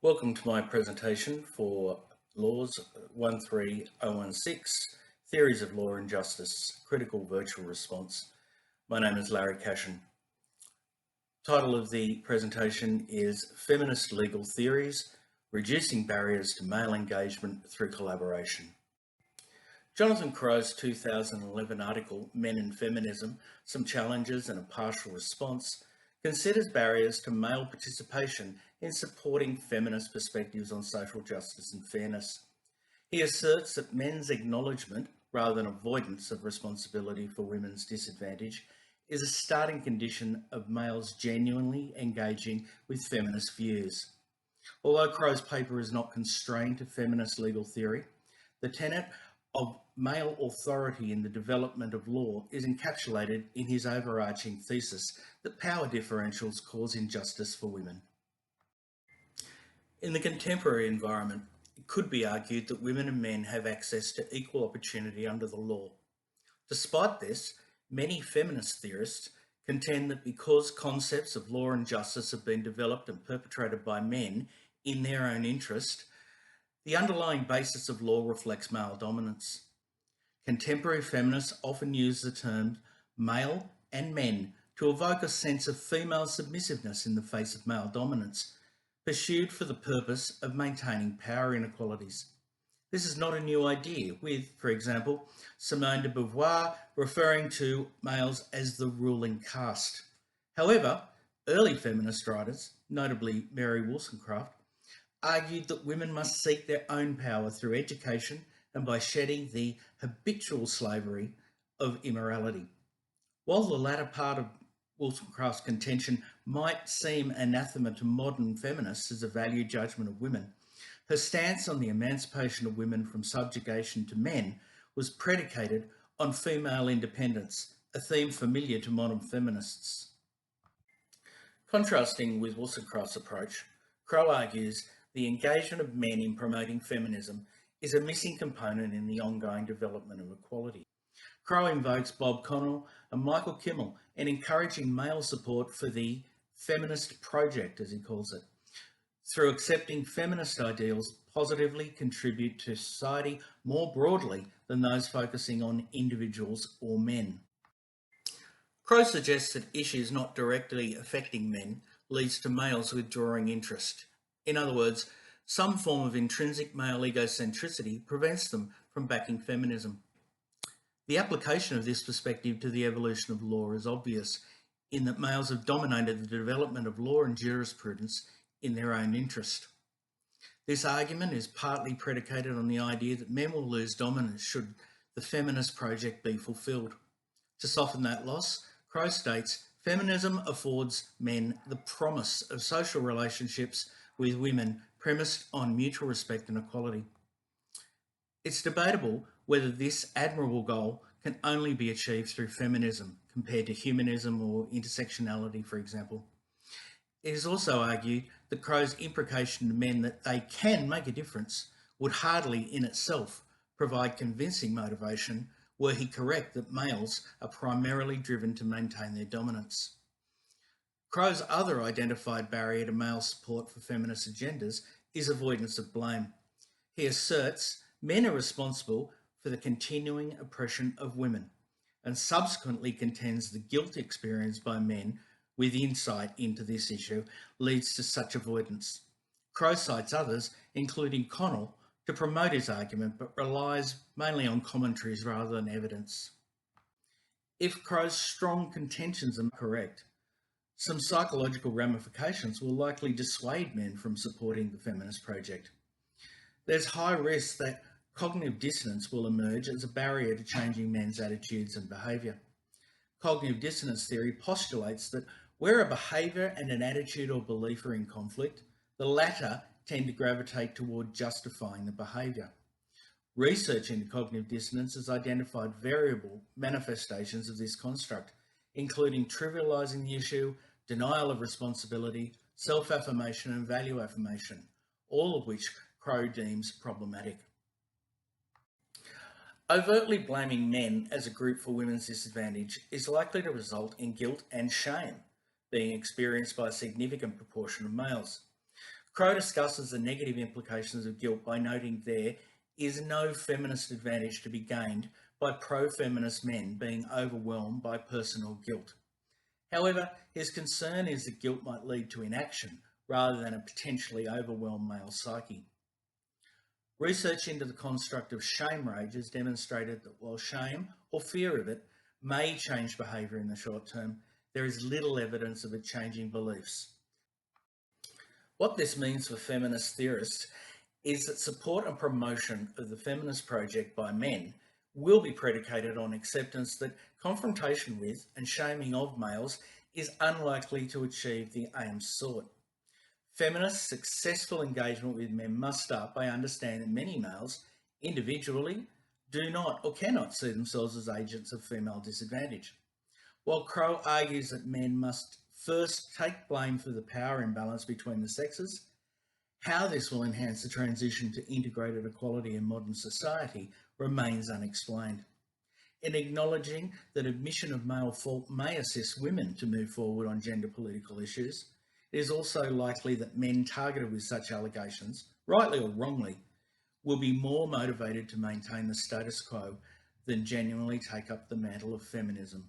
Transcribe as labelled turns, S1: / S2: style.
S1: Welcome to my presentation for LAWS13016, Theories of Law and Justice, Critical Virtual Response. My name is Larry Cashion. Title of the presentation is Feminist Legal Theories, Reducing Barriers to Male Engagement Through Collaboration. Jonathan Crowe's 2011 article, Men and Feminism, Some Challenges and a Partial Response, considers barriers to male participation in supporting feminist perspectives on social justice and fairness. He asserts that men's acknowledgement, rather than avoidance of responsibility for women's disadvantage, is a starting condition of males genuinely engaging with feminist views. Although Crowe's paper is not constrained to feminist legal theory, the tenet of male authority in the development of law is encapsulated in his overarching thesis that power differentials cause injustice for women. In the contemporary environment, it could be argued that women and men have access to equal opportunity under the law. Despite this, many feminist theorists contend that because concepts of law and justice have been developed and perpetrated by men in their own interest, the underlying basis of law reflects male dominance. Contemporary feminists often use the terms male and men to evoke a sense of female submissiveness in the face of male dominance, pursued for the purpose of maintaining power inequalities. This is not a new idea, with, for example, Simone de Beauvoir referring to males as the ruling caste. However, early feminist writers, notably Mary Wollstonecraft, argued that women must seek their own power through education and by shedding the habitual slavery of immorality. While the latter part of Wollstonecraft's contention might seem anathema to modern feminists as a value judgment of women, her stance on the emancipation of women from subjugation to men was predicated on female independence, a theme familiar to modern feminists. Contrasting with Wollstonecraft's approach, Crowe argues the engagement of men in promoting feminism is a missing component in the ongoing development of equality. Crowe invokes Bob Connell and Michael Kimmel in encouraging male support for the feminist project, as he calls it, through accepting feminist ideals positively contribute to society more broadly than those focusing on individuals or men. Crowe suggests that issues not directly affecting men leads to males withdrawing interest. In other words, some form of intrinsic male egocentricity prevents them from backing feminism. The application of this perspective to the evolution of law is obvious in that males have dominated the development of law and jurisprudence in their own interest. This argument is partly predicated on the idea that men will lose dominance should the feminist project be fulfilled. To soften that loss, Crowe states, feminism affords men the promise of social relationships with women premised on mutual respect and equality. It's debatable whether this admirable goal can only be achieved through feminism compared to humanism or intersectionality, for example. It is also argued that Crowe's imprecation to men that they can make a difference would hardly in itself provide convincing motivation were he correct that males are primarily driven to maintain their dominance. Crowe's other identified barrier to male support for feminist agendas is avoidance of blame. He asserts men are responsible for the continuing oppression of women and subsequently contends the guilt experienced by men with insight into this issue leads to such avoidance. Crowe cites others, including Connell, to promote his argument, but relies mainly on commentaries rather than evidence. If Crowe's strong contentions are correct, some psychological ramifications will likely dissuade men from supporting the feminist project. There's high risk that cognitive dissonance will emerge as a barrier to changing men's attitudes and behaviour. Cognitive dissonance theory postulates that where a behaviour and an attitude or belief are in conflict, the latter tend to gravitate toward justifying the behaviour. Research into cognitive dissonance has identified variable manifestations of this construct, including trivialising the issue, denial of responsibility, self-affirmation and value affirmation, all of which Crowe deems problematic. Overtly blaming men as a group for women's disadvantage is likely to result in guilt and shame being experienced by a significant proportion of males. Crowe discusses the negative implications of guilt by noting there is no feminist advantage to be gained by pro-feminist men being overwhelmed by personal guilt. However, his concern is that guilt might lead to inaction rather than a potentially overwhelmed male psyche. Research into the construct of shame rage has demonstrated that while shame, or fear of it, may change behaviour in the short term, there is little evidence of it changing beliefs. What this means for feminist theorists is that support and promotion of the feminist project by men will be predicated on acceptance that confrontation with and shaming of males is unlikely to achieve the aims sought. Feminist successful engagement with men must start by understanding that many males, individually, do not or cannot see themselves as agents of female disadvantage. While Crowe argues that men must first take blame for the power imbalance between the sexes, how this will enhance the transition to integrated equality in modern society remains unexplained. In acknowledging that admission of male fault may assist women to move forward on gender political issues, it is also likely that men targeted with such allegations, rightly or wrongly, will be more motivated to maintain the status quo than genuinely take up the mantle of feminism.